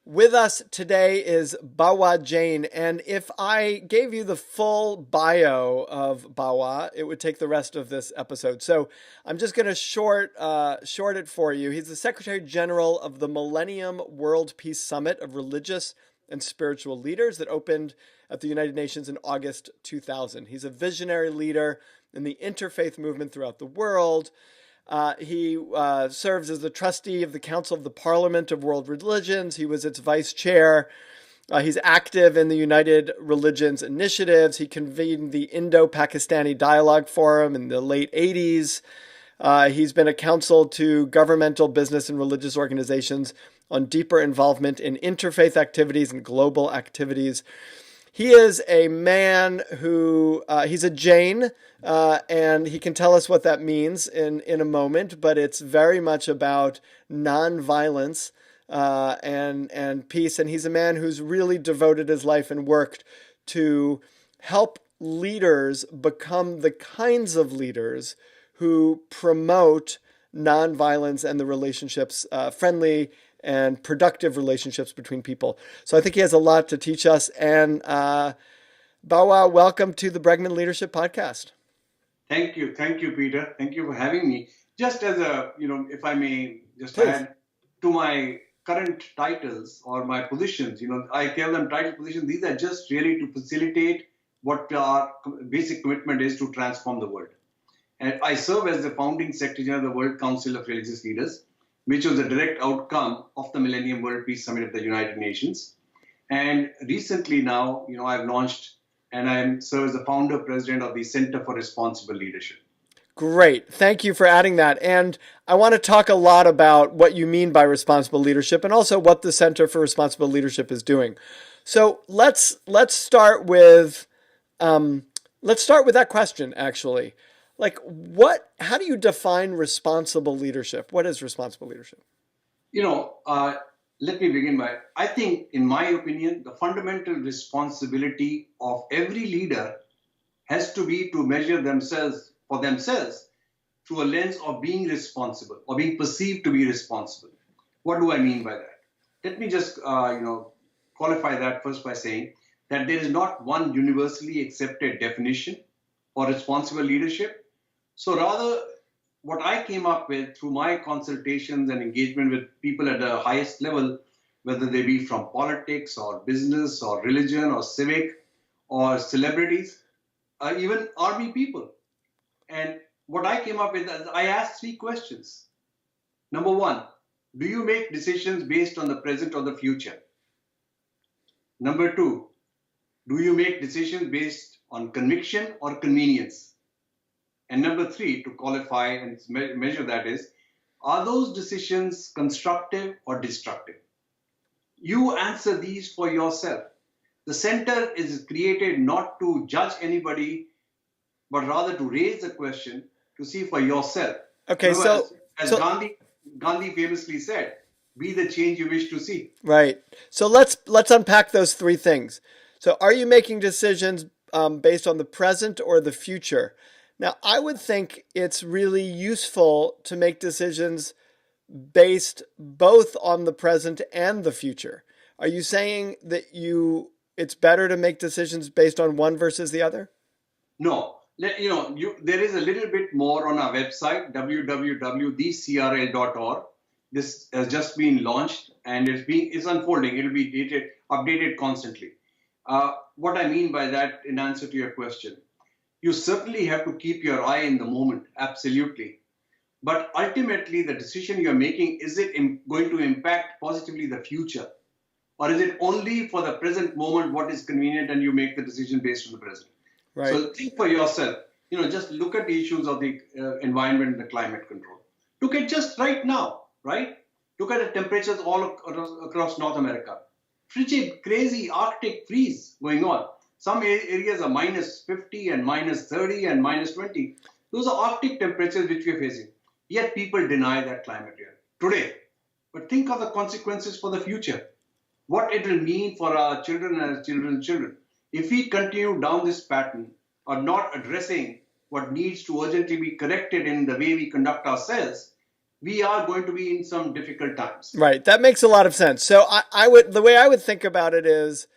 With us today is Bawa Jain, and if I gave you the full bio of Bawa, it would take the rest of this episode. So I'm just going to short it for you. He's the Secretary General of the Millennium World Peace Summit of Religious and Spiritual Leaders that opened at the United Nations in August 2000. He's a visionary leader in the interfaith movement throughout the world. He serves as the trustee of the Council of the Parliament of World Religions. He was its vice chair. He's active in the United Religions Initiatives. He convened the Indo-Pakistani Dialogue Forum in the late 80s. He's been a counsel to governmental, business, and religious organizations on deeper involvement in interfaith activities and global activities. He is a man who, he's a Jain, and he can tell us what that means in a moment, but it's very much about nonviolence and peace. And he's a man who's really devoted his life and worked to help leaders become the kinds of leaders who promote nonviolence and the relationships, friendly and productive relationships between people. So I think he has a lot to teach us. And Bawa, welcome to the Bregman Leadership Podcast. Thank you. Thank you, Peter. Thank you for having me. Just as a, if I may just Please. add to my current titles or my positions, I tell them title positions. These are just really to facilitate what our basic commitment is to transform the world. And I serve as the founding secretary of the World Council of Religious Leaders, which was a direct outcome of the Millennium World Peace Summit of the United Nations. And recently now, I've launched and I serve as the founder president of the Center for Responsible Leadership. Great. Thank you for adding that. And I want to talk a lot about what you mean by responsible leadership and also what the Center for Responsible Leadership is doing. So let's start with that question, actually. Like, how do you define responsible leadership? What is responsible leadership? Let me begin by, I think, in my opinion, the fundamental responsibility of every leader has to be to measure themselves through a lens of being responsible or being perceived to be responsible. What do I mean by that? Let me just, qualify that first by saying that there is not one universally accepted definition for responsible leadership. So rather, what I came up with through my consultations and engagement with people at the highest level, whether they be from politics or business or religion or civic or celebrities, even army people. And what I came up with, I asked 3 questions. Number 1, do you make decisions based on the present or the future? Number 2, do you make decisions based on conviction or convenience? And number 3, to qualify and measure that is, are those decisions constructive or destructive? You answer these for yourself. The center is created not to judge anybody, but rather to raise the question to see for yourself. Okay, as Gandhi famously said, be the change you wish to see. Right. So let's unpack those 3 things. So are you making decisions based on the present or the future? Now, I would think it's really useful to make decisions based both on the present and the future. Are you saying that it's better to make decisions based on one versus the other? No. There is a little bit more on our website, www.thecrl.org. This has just been launched and it's unfolding. It will be updated constantly. What I mean by that, in answer to your question, you certainly have to keep your eye in the moment, absolutely. But ultimately, the decision you're making, is it going to impact positively the future? Or is it only for the present moment what is convenient and you make the decision based on the present? Right. So think for yourself, just look at the issues of the environment and the climate control. Look at just right now, right? Look at the temperatures all across North America. Frigid, crazy Arctic freeze going on. Some areas are minus 50 and minus 30 and minus 20. Those are Arctic temperatures which we are facing. Yet people deny that climate here today. But think of the consequences for the future. What it will mean for our children and our children's children. If we continue down this pattern or not addressing what needs to urgently be corrected in the way we conduct ourselves, we are going to be in some difficult times. Right. That makes a lot of sense. So I would the way I would think about it is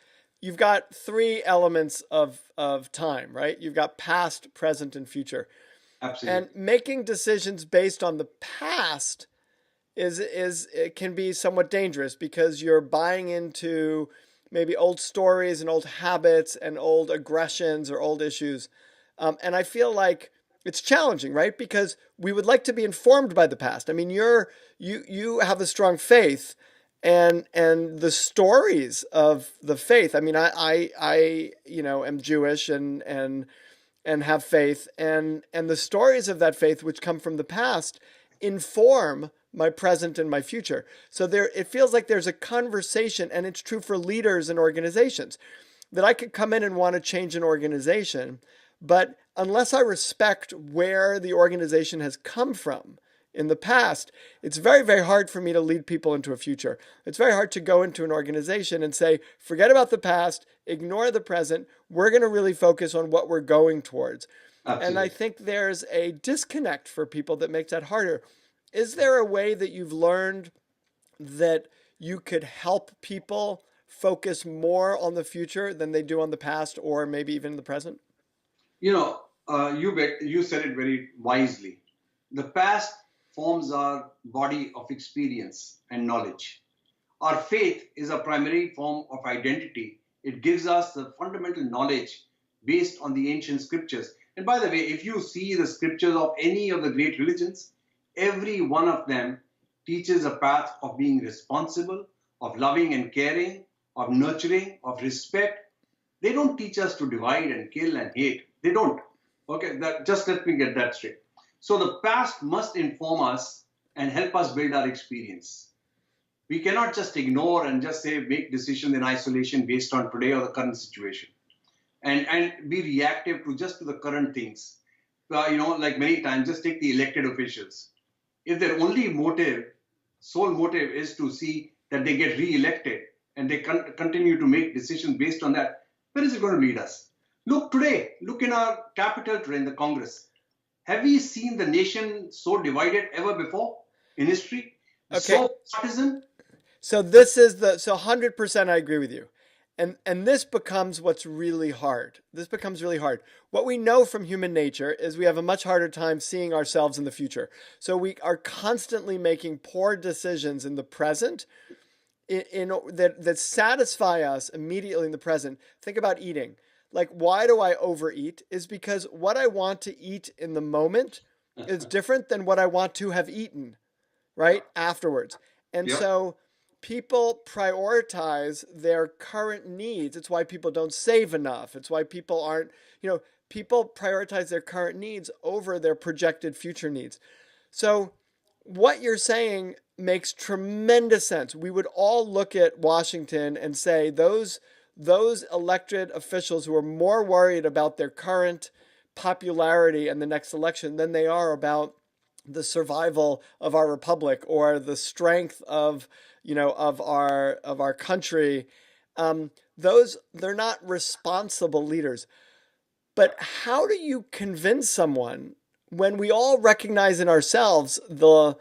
you've got three elements of time, right? You've got past, present, and future. And Absolutely. making decisions based on the past is it can be somewhat dangerous because you're buying into maybe old stories and old habits and old aggressions or old issues. And I feel like it's challenging, right? Because we would like to be informed by the past. I mean, you have a strong faith, and the stories of the faith. I mean, I am Jewish and have faith, and the stories of that faith which come from the past inform my present and my future. So there it feels like there's a conversation, and it's true for leaders and organizations, that I could come in and want to change an organization, but unless I respect where the organization has come from in the past, it's very, very hard for me to lead people into a future. It's very hard to go into an organization and say, forget about the past, ignore the present. We're going to really focus on what we're going towards. And I Absolutely. think there's a disconnect for people that makes that harder. Is there a way that you've learned that you could help people focus more on the future than they do on the past or maybe even the present? You said it very wisely. The past forms our body of experience and knowledge. Our faith is a primary form of identity. It gives us the fundamental knowledge based on the ancient scriptures. And by the way, if you see the scriptures of any of the great religions, every one of them teaches a path of being responsible, of loving and caring, of nurturing, of respect. They don't teach us to divide and kill and hate. They don't. Okay, just let me get that straight. So the past must inform us and help us build our experience. We cannot just ignore and just say make decisions in isolation based on today or the current situation, and be reactive to just to the current things. Like many times, just take the elected officials. If their only motive, sole motive, is to see that they get re-elected and they continue to make decisions based on that, where is it going to lead us? Look today. Look in our capital today, in the Congress. Have we seen the nation so divided ever before in history? Okay, So partisan? so this is the so 100% I agree with you. And this becomes what's really hard. This becomes really hard. What we know from human nature is we have a much harder time seeing ourselves in the future. So we are constantly making poor decisions in the present that satisfy us immediately in the present. Think about eating. Like, why do I overeat? Is because what I want to eat in the moment is different than what I want to have eaten, Yeah. right? Afterwards. And Yeah. so people prioritize their current needs. It's why people don't save enough. It's why people aren't, people prioritize their current needs over their projected future needs. So what you're saying makes tremendous sense. We would all look at Washington and say those elected officials who are more worried about their current popularity in the next election than they are about the survival of our republic or the strength of of our country. Those they're not responsible leaders. But how do you convince someone when we all recognize in ourselves the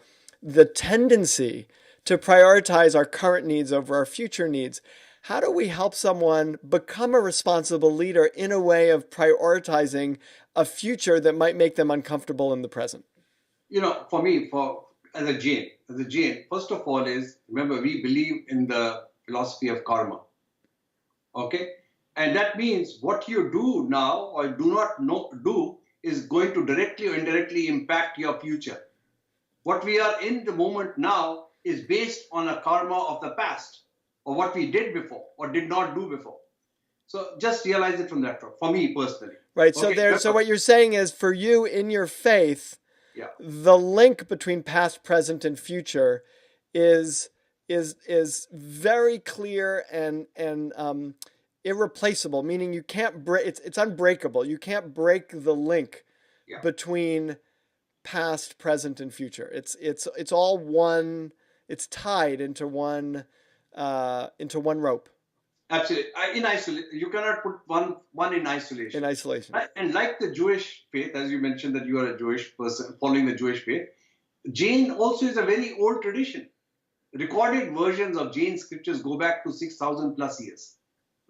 tendency to prioritize our current needs over our future needs? How do we help someone become a responsible leader in a way of prioritizing a future that might make them uncomfortable in the present? For me, for as a Jain, first of all is remember we believe in the philosophy of karma. Okay, and that means what you do now or do not know, do is going to directly or indirectly impact your future. What we are in the moment now is based on a karma of the past or what we did before or did not do before. So just realize it from that for me personally. Right. So Okay, there so what you're saying is for you in your faith, yeah, the link between past, present, and future is is very clear and irreplaceable. Meaning you can't break. It's unbreakable. You can't break the link yeah. between past, present, and future. It's all one. It's tied into one rope Absolutely. In isolation, you cannot put one in in isolation. isolation. Right? And like the Jewish faith, as you mentioned that you are a Jewish person following the Jewish faith, Jain also is a very old tradition. Recorded versions of Jain scriptures go back to 6,000 plus years.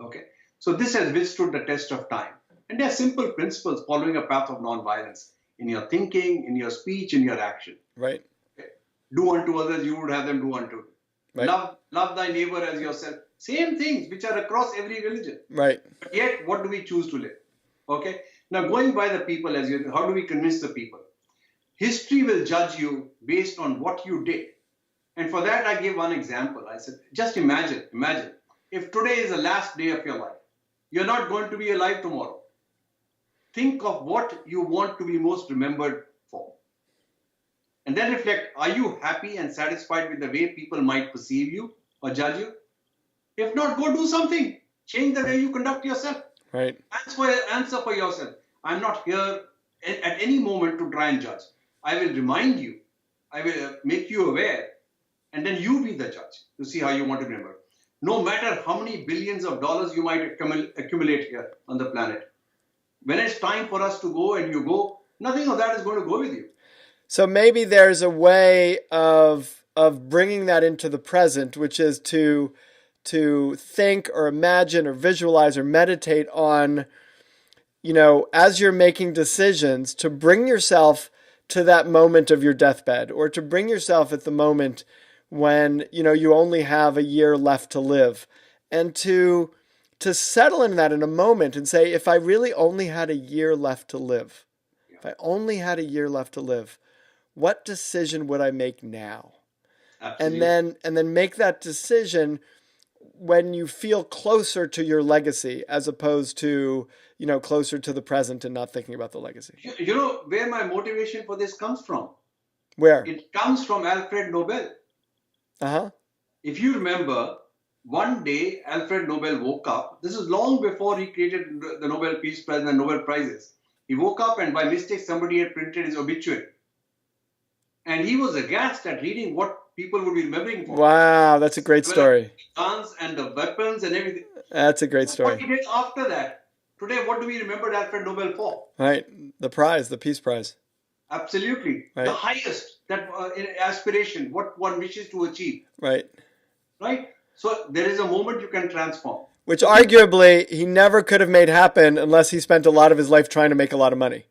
Okay, so this has withstood the test of time. And there are simple principles following a path of non-violence in your thinking, in your speech, in your action. Right. Okay? Do unto others, you would have them do unto you. Right. Love thy neighbor as yourself. Same things which are across every religion. Right. But yet, what do we choose to live? Okay. Now, going by the people, how do we convince the people? History will judge you based on what you did. And for that, I gave one example. I said, just imagine, if today is the last day of your life, you're not going to be alive tomorrow. Think of what you want to be most remembered for. And then reflect, are you happy and satisfied with the way people might perceive you or judge you? If not, go do something. Change the way you conduct yourself. Right. Answer for yourself. I'm not here at any moment to try and judge. I will remind you. I will make you aware. And then you be the judge to see how you want to remember. No matter how many billions of dollars you might accumulate here on the planet, when it's time for us to go and you go, nothing of that is going to go with you. So maybe there's a way of bringing that into the present, which is to think or imagine or visualize or meditate on, as you're making decisions, to bring yourself to that moment of your deathbed, or to bring yourself at the moment when you only have a year left to live, and to settle in that in a moment and say, if I really only had a year left to live, if I only had a year left to live, what decision would I make now? Absolutely. And then make that decision when you feel closer to your legacy, as opposed to closer to the present and not thinking about the legacy. You know where my motivation for this comes from? Where? It comes from Alfred Nobel. If you remember, one day Alfred Nobel woke up. This is long before he created the Nobel Peace Prize and the Nobel Prizes. He woke up and by mistake somebody had printed his obituary. And he was aghast at reading what people would be remembering for. Wow, that's a great story. The guns and the weapons and everything. That's a great story. What he did after that. Today, what do we remember Alfred Nobel for? Right, the prize, the Peace Prize. Absolutely. Right. The highest aspiration, what one wishes to achieve. Right. Right? So there is a moment you can transform. Which arguably he never could have made happen unless he spent a lot of his life trying to make a lot of money.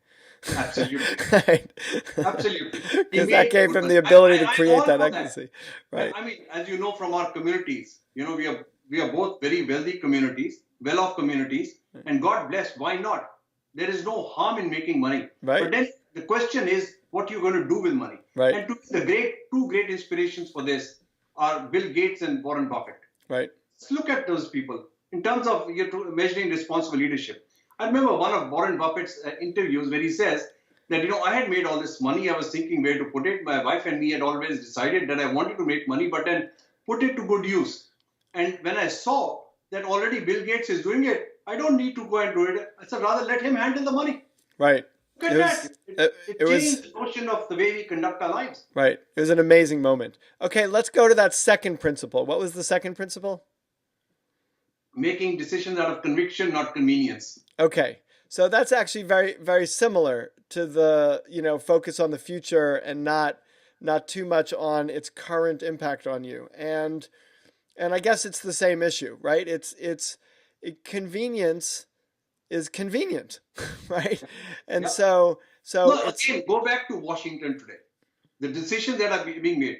Absolutely. Right. Absolutely. Because that gave him the ability to create that legacy. Right. I mean, as you know from our communities, we are both very wealthy communities, well-off communities, and God bless, why not? There is no harm in making money. Right. But then the question is what you're going to do with money. Right. And two great inspirations for this are Bill Gates and Warren Buffett. Right. Let's look at those people in terms of measuring responsible leadership. I remember one of Warren Buffett's interviews where he says that, I had made all this money. I was thinking where to put it. My wife and me had always decided that I wanted to make money, but then put it to good use. And when I saw that already Bill Gates is doing it, I don't need to go and do it. I said, rather let him handle the money. Right. Look at that. It changed the notion of the way we conduct our lives. Right. It was an amazing moment. Okay, let's go to that second principle. What was the second principle? Making decisions out of conviction, not convenience. Okay. So that's actually very, very similar to the, focus on the future and not too much on its current impact on you. And I guess it's the same issue, right? Convenience is convenient, right? And yeah. so again, go back to Washington today. The decisions that are being made.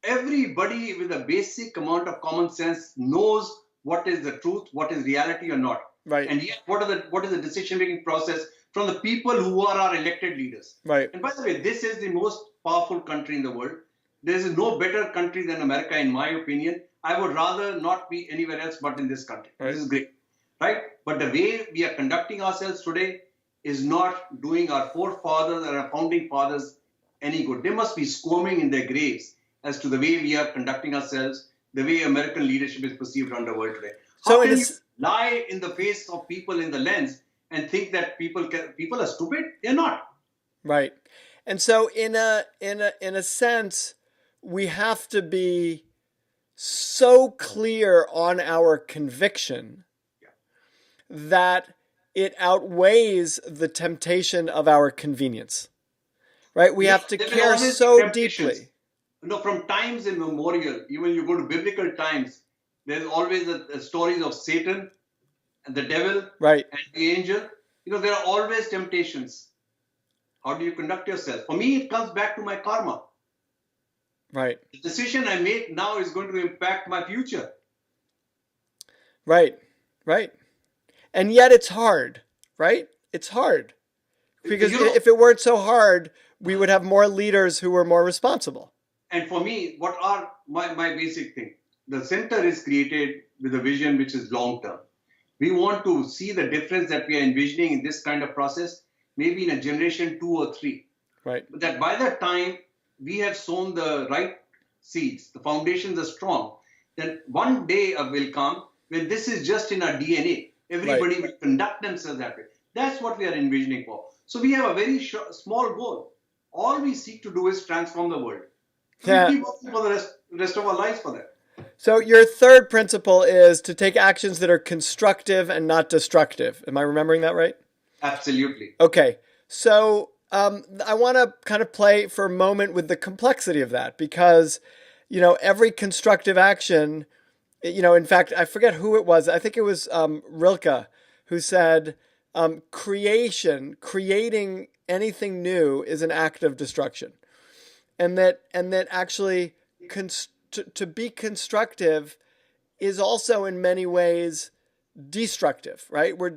Everybody with a basic amount of common sense knows what is the truth, what is reality or not. Right. And yet, what is the decision-making process from the people who are our elected leaders? Right. And by the way, this is the most powerful country in the world. There is no better country than America, in my opinion. I would rather not be anywhere else but in this country. Right. This is great. Right? But the way we are conducting ourselves today is not doing our forefathers and our founding fathers any good. They must be squirming in their graves as to the way we are conducting ourselves, the way American leadership is perceived around the world today. How can you lie in the face of people in the lens and think that people are stupid? They're not. Right. And so in a sense, we have to be so clear on our conviction that it outweighs the temptation of our convenience. right? We Yeah, have to there will care always be so temptations. deeply. From times immemorial, even you go to biblical times, there's always stories of Satan and the devil Right, and the angel. There are always temptations. How do you conduct yourself? For me, it comes back to my karma. right, The decision I make now is going to impact my future. right, right. And yet it's hard, right? It's hard. Because You know, if it weren't so hard, we would have more leaders who were more responsible. and for me, what are my basic thing? The center is created with a vision which is long term. We want to see the difference that we are envisioning in this kind of process, maybe in a generation 2 or 3. Right, But that by that time we have sown the right seeds, the foundations are strong, then one day will come when this is just in our DNA. right. Everybody will conduct themselves that way. That's what we are envisioning for. So we have a very small goal. All we seek to do is transform the world. So we Yeah. keep working for the rest of our lives for that. So your third principle is to take actions that are constructive and not destructive. Am I remembering that right? Absolutely. Okay. So I want to kind of play for a moment with the complexity of that because, every constructive action, in fact, I forget who it was. I think it was Rilke who said, creating anything new is an act of destruction. And that actually to be constructive is also in many ways destructive, right? We're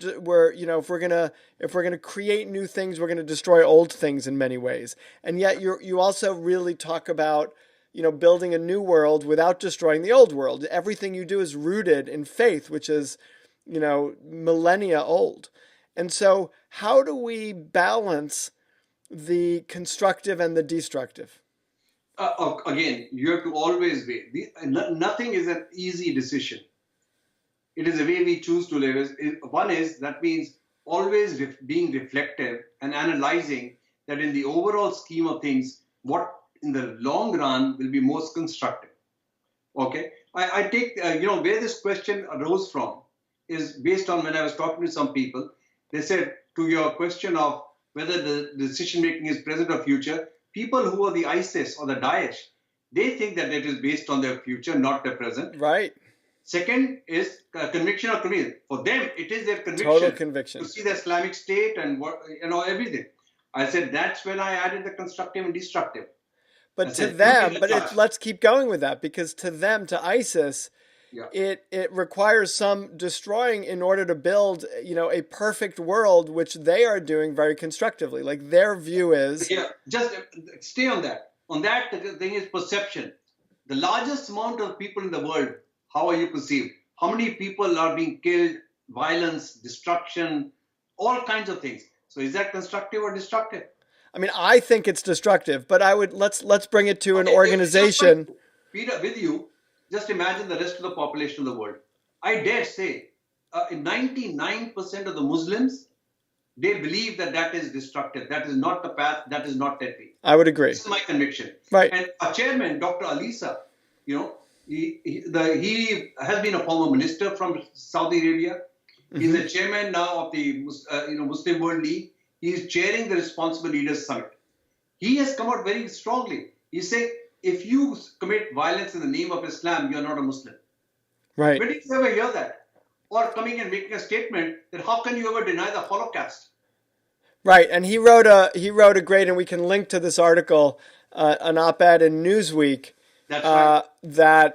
if we're gonna create new things, we're gonna destroy old things in many ways. And yet you also really talk about building a new world without destroying the old world. Everything you do is rooted in faith, which is millennia old. And so how do we balance the constructive and the destructive? Again, you have to always weigh. Nothing is an easy decision. It is the way we choose to live. One is that means always being reflective and analyzing that in the overall scheme of things, what in the long run will be most constructive. Okay, I take where this question arose from is based on when I was talking to some people. They said to your question of whether the decision making is present or future, people who are the ISIS or the Daesh, they think that it is based on their future, not their present. Right. Second is conviction or conviction. For them, it is their Total conviction conviction. to see the Islamic State and everything. I said that's when I added the constructive and destructive. But to them, let's keep going with that because to them, to ISIS, yeah. it requires some destroying in order to build, a perfect world, which they are doing very constructively. Like their view is. Yeah, just stay on that. On that, the thing is perception. The largest amount of people in the world, how are you perceived? How many people are being killed, violence, destruction, all kinds of things. So is that constructive or destructive? I mean, I think it's destructive, but let's bring it to an organization. Peter, with you, just imagine the rest of the population of the world. I dare say, 99% of the Muslims, they believe that is destructive. That is not the path. That is not their way. I would agree. This is my conviction. Right. And our chairman, Dr. Alisa, he has been a former minister from Saudi Arabia. He's the chairman now of the Muslim World League. He is chairing the Responsible Leaders Summit. He has come out very strongly. He's saying, if you commit violence in the name of Islam, you're not a Muslim. Right. When did you ever hear that? Or coming and making a statement that how can you ever deny the Holocaust? Right, and he wrote a great, and we can link to this article, an op-ed in Newsweek. That's right.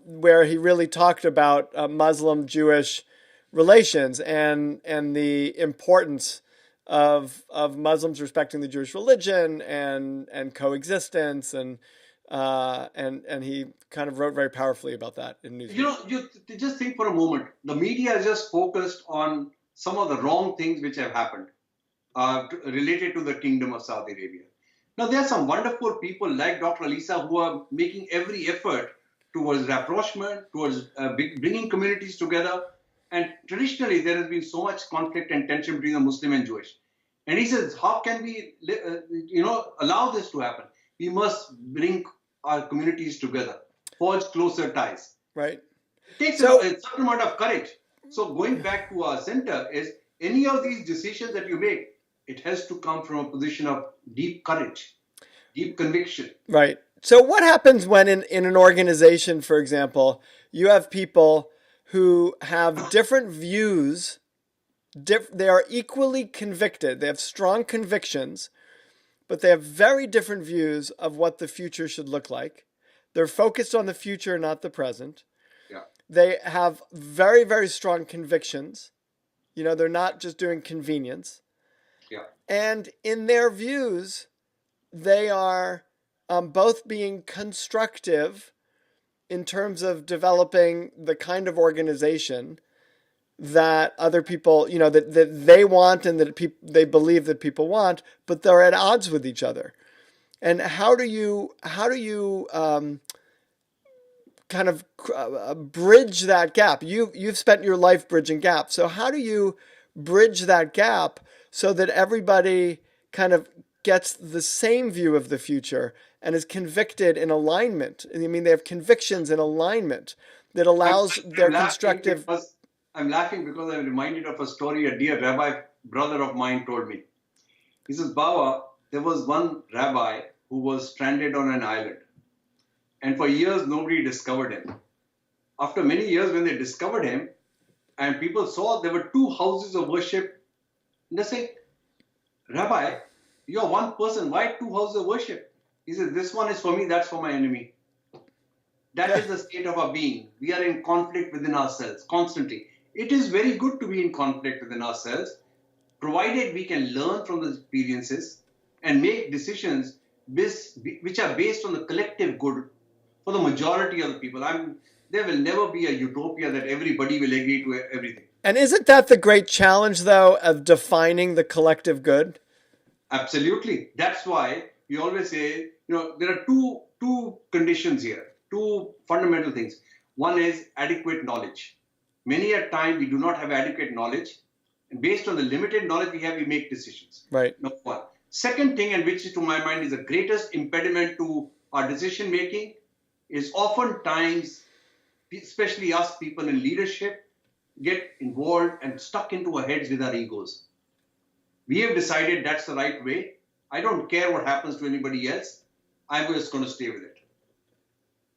Where he really talked about Muslim-Jewish relations and the importance of Muslims respecting the Jewish religion and coexistence and he kind of wrote very powerfully about that in Newsweek. You just think for a moment. The media is just focused on some of the wrong things which have happened related to the Kingdom of Saudi Arabia. Now, there are some wonderful people like Dr. Alisa who are making every effort towards rapprochement, towards bringing communities together. And traditionally, there has been so much conflict and tension between the Muslim and Jewish. And he says, how can we, allow this to happen? We must bring our communities together, forge closer ties. Right. It takes a certain amount of courage. So going back to our center is any of these decisions that you make, it has to come from a position of deep courage. deep conviction. Right. So what happens when in an organization, for example, you have people who have different views, they are equally convicted, they have strong convictions, but they have very different views of what the future should look like. They're focused on the future, not the present. Yeah. They have very, very strong convictions. They're not just doing convenience. Yeah. And in their views, they are both being constructive in terms of developing the kind of organization that other people, that they want and that they believe that people want, but they're at odds with each other. And how do you kind of bridge that gap? You've spent your life bridging gaps. So how do you bridge that gap so that everybody kind of gets the same view of the future and is convicted in alignment? I mean, they have convictions in alignment that allows their constructive. I'm laughing because I'm reminded of a story a dear rabbi brother of mine told me. He says, Bawa, there was one rabbi who was stranded on an island. And for years, nobody discovered him. After many years, when they discovered him, and people saw there were 2 houses of worship, and they say, Rabbi, you're one person. Why 2 houses of worship? He says, this one is for me, that's for my enemy. That is the state of our being. We are in conflict within ourselves constantly. It is very good to be in conflict within ourselves, provided we can learn from the experiences and make decisions which are based on the collective good for the majority of the people. There will never be a utopia that everybody will agree to everything. And isn't that the great challenge, though, of defining the collective good? Absolutely. That's why we always say, there are two conditions here, 2 fundamental things. One is adequate knowledge. Many a time we do not have adequate knowledge. And based on the limited knowledge we have, we make decisions. Right. Number 1. Second thing, and which to my mind is the greatest impediment to our decision making, is oftentimes, especially us people in leadership, get involved and stuck into our heads with our egos. We have decided that's the right way. I don't care what happens to anybody else. I'm just going to stay with it.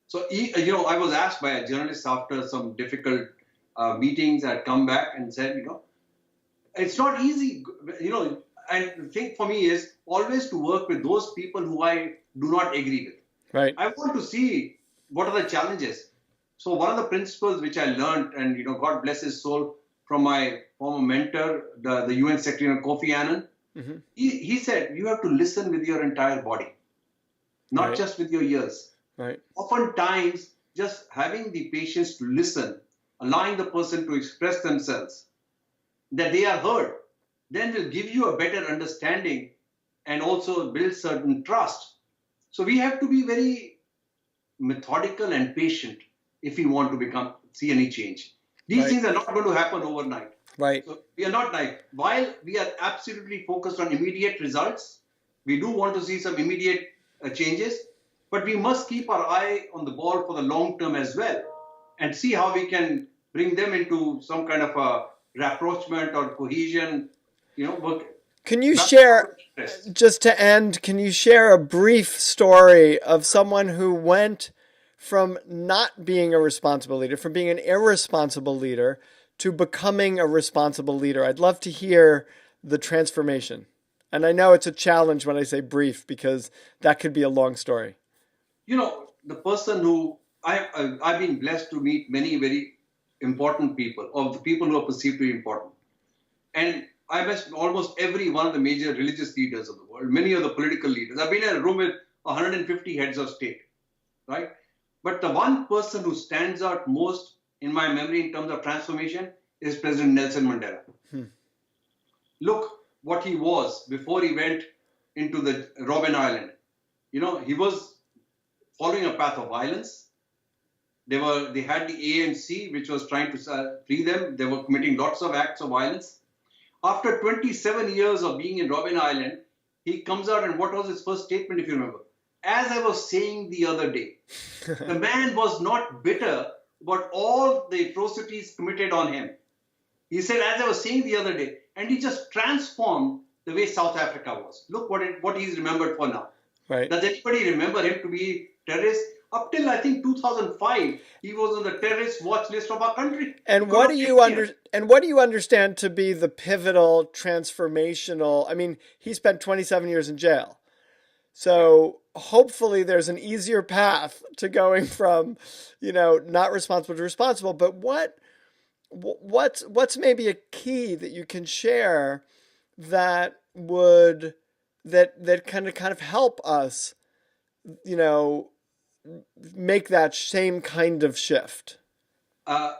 So, I was asked by a journalist after some difficult meetings. I'd come back and said, it's not easy, and the thing for me is always to work with those people who I do not agree with. Right. I want to see what are the challenges. So one of the principles which I learned, and God bless his soul, from my former mentor, the UN Secretary Kofi Annan, mm-hmm. he said, you have to listen with your entire body, not just with your ears. Right. Oftentimes, just having the patience to listen, allowing the person to express themselves, that they are heard, then will give you a better understanding and also build certain trust. So we have to be very methodical and patient if we want to see any change. These things are not going to happen overnight. Right. So we are not while we are absolutely focused on immediate results, we do want to see some immediate changes, but we must keep our eye on the ball for the long term as well and see how we can bring them into some kind of a rapprochement or cohesion, work. Can you share, just to end, can you share a brief story of someone who went from not being a responsible leader, from being an irresponsible leader, to becoming a responsible leader? I'd love to hear the transformation. And I know it's a challenge when I say brief, because that could be a long story. The person who I've been blessed to meet many very important people, or the people who are perceived to be important. And I met almost every one of the major religious leaders of the world, many of the political leaders. I've been in a room with 150 heads of state, right? But the one person who stands out most in my memory in terms of transformation is President Nelson Mandela. Look what he was before he went into the Robben Island. He was following a path of violence. They had the ANC, which was trying to free them. They were committing lots of acts of violence. After 27 years of being in Robben Island, he comes out, and what was his first statement, if you remember? As I was saying the other day, the man was not bitter about all the atrocities committed on him. He said, as I was saying the other day, and he just transformed the way South Africa was. Look what he's remembered for now. Right. Does anybody remember him to be terrorist? Up till I think 2005, he was on the terrorist watch list of our country And because what of do you India. what do you understand to be the pivotal transformational? I mean, he spent 27 years in jail. Yeah. So hopefully there's an easier path to going from, not responsible to responsible. But what's maybe a key that you can share that would that kind of help us, you know, make that same kind of shift?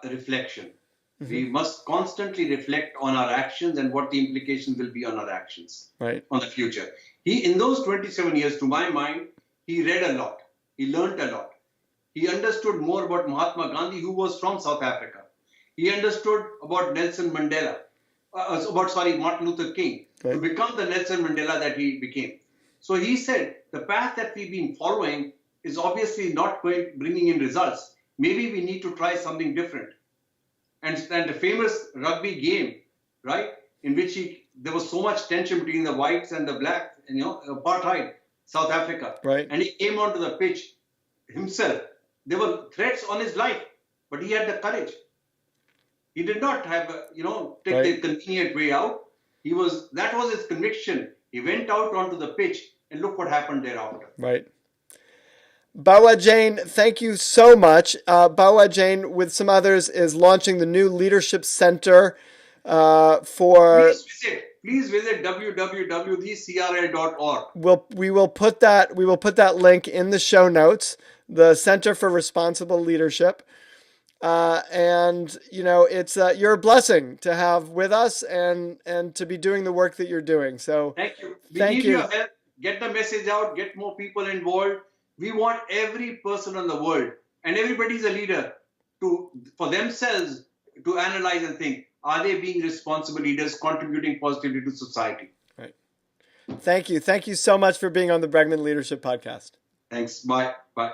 Reflection. Hmm. We must constantly reflect on our actions and what the implications will be on our actions Right. on the future. In those 27 years, to my mind, he read a lot. He learned a lot. He understood more about Mahatma Gandhi, who was from South Africa. He understood about Nelson Mandela, Martin Luther King, to Right. become the Nelson Mandela that he became. So he said the path that we've been following is obviously not bringing in results. Maybe we need to try something different. And the famous rugby game, right, in which there was so much tension between the whites and the blacks, apartheid, South Africa, Right. and he came onto the pitch himself. There were threats on his life, but he had the courage. He did not have, take Right. the convenient way out. That was his conviction. He went out onto the pitch, and look what happened thereafter. Right. Bawa Jain, thank you so much. Bawa Jain, with some others, is launching the new Leadership Center for. Please visit www.thecrl.org. We will put that link in the show notes. The Center for Responsible Leadership, and it's you're a blessing to have with us and to be doing the work that you're doing. So, Thank you. We thank need your you. help. Get the message out, get more people involved. We want every person in the world, and everybody's a leader, for themselves to analyze and think, are they being responsible leaders contributing positively to society? Right. Thank you. Thank you so much for being on the Bregman Leadership Podcast. Thanks. Bye. Bye.